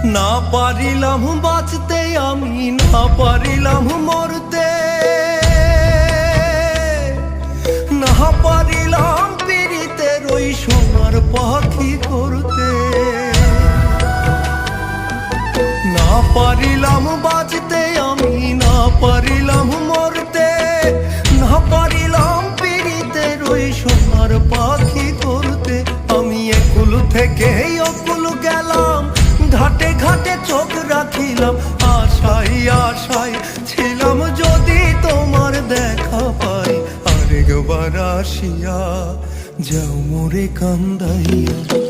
না পারিলাম বাঁচতে আমি, না পারিলাম মরতে, না পারিলাম পীড়িতের ওই সোনার পাখি করতে। না পারিলাম বাঁচতে আমি, না পারিলাম মরতে, না পারিলাম পীড়িতের ওই সোনার পাখি করতে। আমি একুল থেকে অকুল গেলাম, ঘাটে ঘাটে চোখ রাখিলাম, আশায় আশায় ছিলাম যদি তোমার দেখা পাই। আরেকবার আসিয়া যাও মোরে কান্দাইয়া।